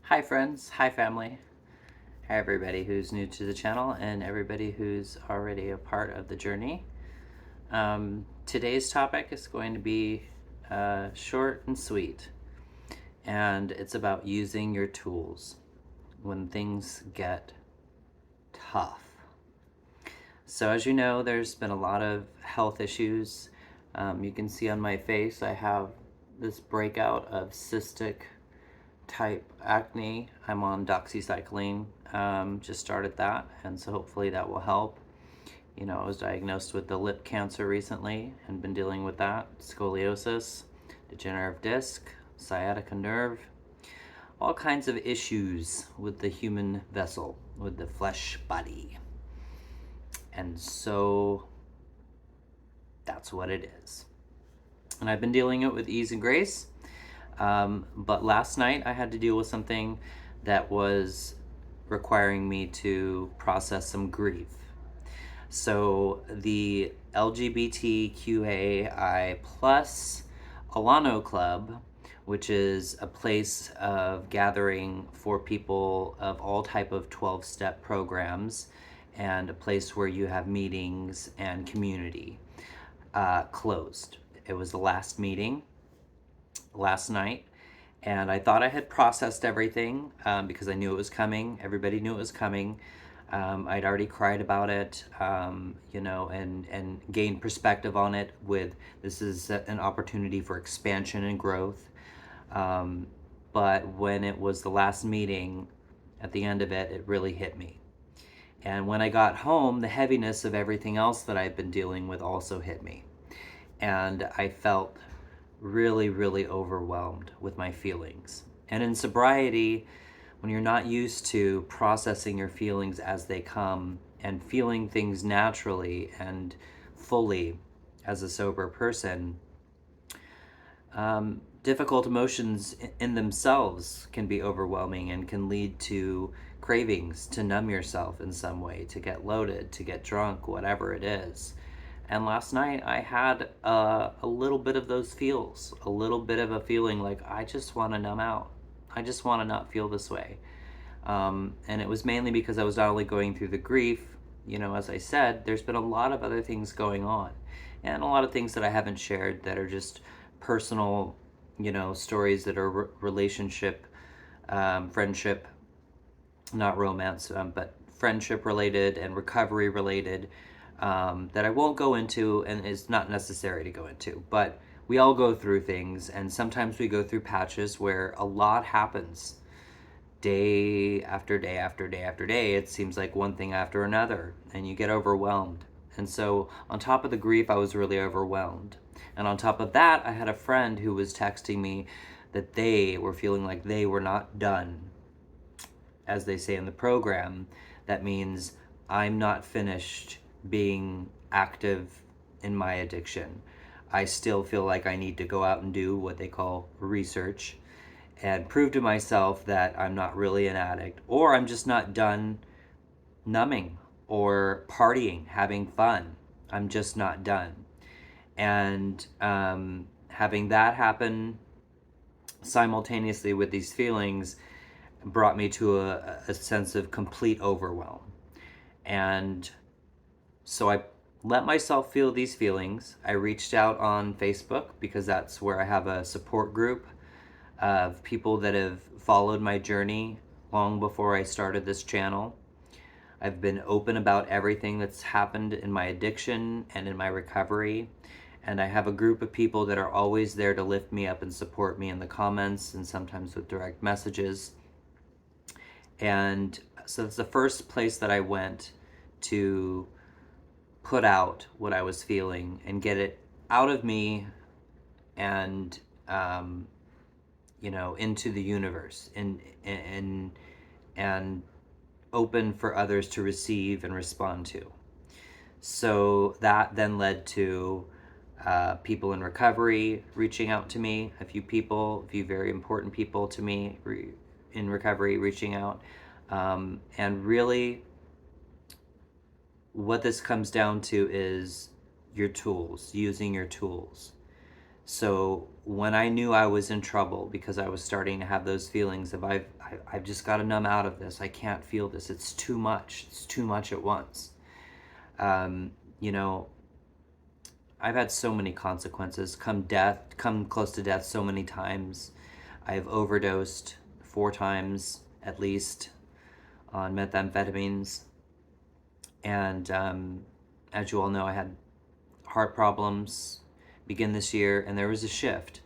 Hi friends, hi family, hi everybody who's new to the channel and everybody who's already a part of the journey. Today's topic is going to be short and sweet, and it's about using your tools when things get tough. So as you know, there's been a lot of health issues. You can see on my face I have this breakout of cystic type acne. I'm on doxycycline, just started that, and so hopefully that will help. You know, I was diagnosed with the lip cancer recently and been dealing with that, scoliosis, degenerative disc, sciatica nerve, all kinds of issues with the human vessel, with the flesh body. And so that's what it is. And I've been dealing it with ease and grace. But last night I had to deal with something that was requiring me to process some grief. So the LGBTQAI plus Alano Club, which is a place of gathering for people of all type of 12-step programs and a place where you have meetings and community, closed. It was the last meeting last night, and I thought I had processed everything because I knew it was coming. Everybody knew it was coming. I'd already cried about it, and gained perspective on it with this is an opportunity for expansion and growth. But when it was the last meeting, at the end of it, it really hit me. And when I got home, the heaviness of everything else that I've been dealing with also hit me. And I felt really, really overwhelmed with my feelings. And in sobriety, when you're not used to processing your feelings as they come and feeling things naturally and fully as a sober person, difficult emotions in themselves can be overwhelming and can lead to cravings to numb yourself in some way, to get loaded, to get drunk, whatever it is. And last night I had a little bit of those feels, a little bit of a feeling like I just want to numb out. I just want to not feel this way. And it was mainly because I was not only going through the grief, as I said, there's been a lot of other things going on and a lot of things that I haven't shared that are just personal, stories that are relationship, friendship, not romance, but friendship related and recovery related, that I won't go into and is not necessary to go into. But we all go through things, and sometimes we go through patches where a lot happens day after day after day after day. It seems like one thing after another, and you get overwhelmed. And so, on top of the grief, I was really overwhelmed. And on top of that, I had a friend who was texting me that they were feeling like they were not done, as they say in the program. That means I'm not finished being active in my addiction. I still feel like I need to go out and do what they call research and prove to myself that I'm not really an addict, or I'm just not done numbing or partying, having fun. I'm just not done. And having that happen simultaneously with these feelings brought me to a sense of complete overwhelm. And so I let myself feel these feelings. I reached out on Facebook because that's where I have a support group of people that have followed my journey long before I started this channel. I've been open about everything that's happened in my addiction and in my recovery. And I have a group of people that are always there to lift me up and support me in the comments and sometimes with direct messages. And so it's the first place that I went to put out what I was feeling and get it out of me and, into the universe and open for others to receive and respond to. So that then led to people in recovery reaching out to me, a few very important people to me in recovery reaching out. And really, what this comes down to is your tools, using your tools. So when I knew I was in trouble because I was starting to have those feelings of I've just got to numb out of this. I can't feel this. It's too much. It's too much at once. Um, you know, I've had so many consequences. Come close to death so many times. I've overdosed 4 times at least on methamphetamines, and as you all know, I had heart problems begin this year, and there was a shift.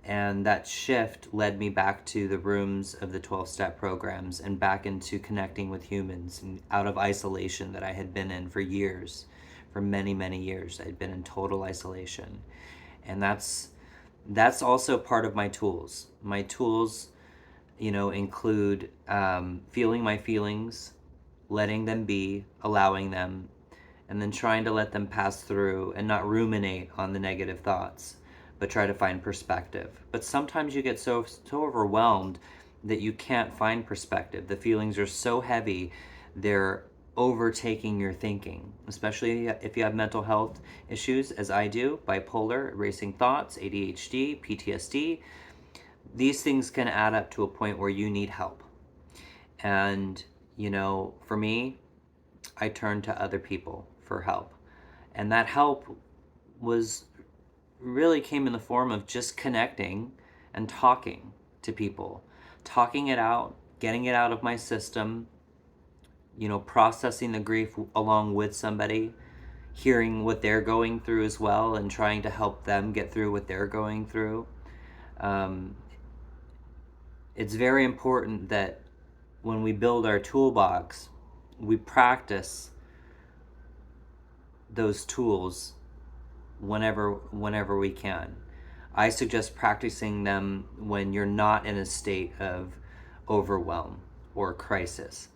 And that shift led me back to the rooms of the 12 step programs and back into connecting with humans and out of isolation that I had been in for years. For many, many years, I'd been in total isolation. And that's also part of my tools. My tools, include feeling my feelings, letting them be, allowing them, and then trying to let them pass through and not ruminate on the negative thoughts, but try to find perspective. But sometimes you get so overwhelmed that you can't find perspective. The feelings are so heavy, they're overtaking your thinking, especially if you have mental health issues, as I do, bipolar, racing thoughts, ADHD, PTSD. These things can add up to a point where you need help. And, for me, I turned to other people for help. And that help was really came in the form of just connecting and talking to people, talking it out, getting it out of my system, processing the grief along with somebody, hearing what they're going through as well, and trying to help them get through what they're going through. Um, it's very important that when we build our toolbox, we practice those tools whenever we can. I suggest practicing them when you're not in a state of overwhelm or crisis,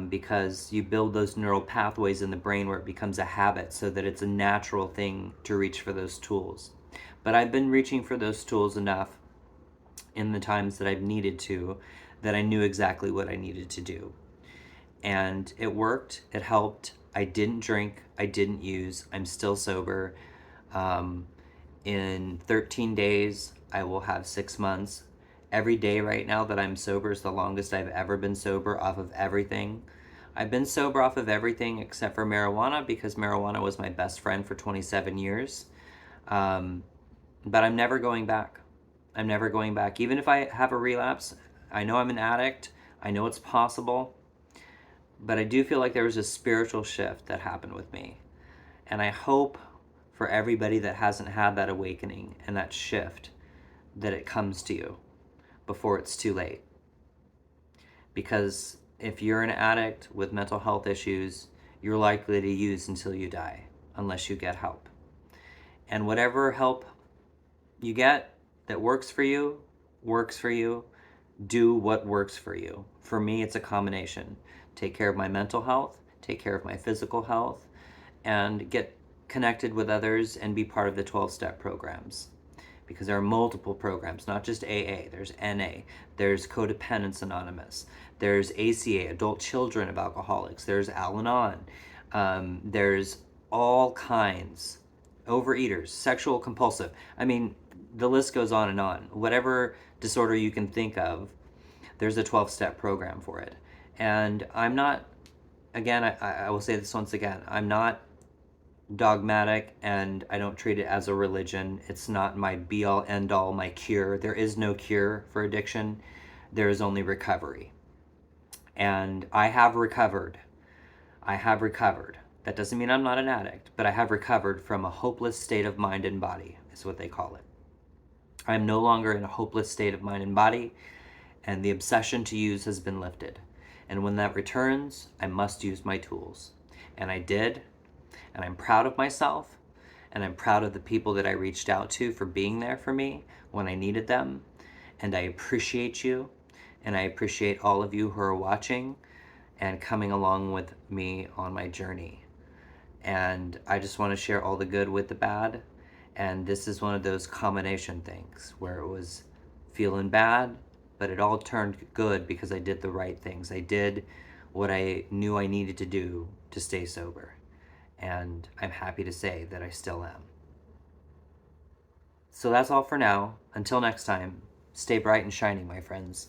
because you build those neural pathways in the brain where it becomes a habit so that it's a natural thing to reach for those tools. But I've been reaching for those tools enough in the times that I've needed to that I knew exactly what I needed to do. And it worked, it helped. I didn't drink, I didn't use, I'm still sober. In 13 days, I will have 6 months. Every day right now that I'm sober is the longest I've ever been sober off of everything. I've been sober off of everything except for marijuana because marijuana was my best friend for 27 years. But I'm never going back. I'm never going back. Even if I have a relapse, I know I'm an addict. I know it's possible. But I do feel like there was a spiritual shift that happened with me. And I hope for everybody that hasn't had that awakening and that shift, that it comes to you before it's too late. Because if you're an addict with mental health issues, you're likely to use until you die, unless you get help. And whatever help you get that works for you, works for you. Do what works for you. For me, it's a combination. Take care of my mental health, take care of my physical health, and get connected with others and be part of the 12-step programs. Because there are multiple programs, not just AA. There's NA, there's Codependence Anonymous, there's ACA, Adult Children of Alcoholics, there's Al-Anon, there's all kinds. Overeaters, sexual compulsive. I mean, the list goes on and on. Whatever disorder you can think of, there's a 12-step program for it. And I'm not, again, I will say this once again, I'm not dogmatic, and I don't treat it as a religion. It's not my be-all, end-all, my cure. There is no cure for addiction. There is only recovery. And I have recovered. I have recovered. That doesn't mean I'm not an addict, but I have recovered from a hopeless state of mind and body, is what they call it. I am no longer in a hopeless state of mind and body, and the obsession to use has been lifted. And when that returns, I must use my tools. And I did, and I'm proud of myself, and I'm proud of the people that I reached out to for being there for me when I needed them. And I appreciate you, and I appreciate all of you who are watching and coming along with me on my journey. And I just want to share all the good with the bad. And this is one of those combination things where it was feeling bad, but it all turned good because I did the right things. I did what I knew I needed to do to stay sober. And I'm happy to say that I still am. So that's all for now. Until next time, stay bright and shining, my friends.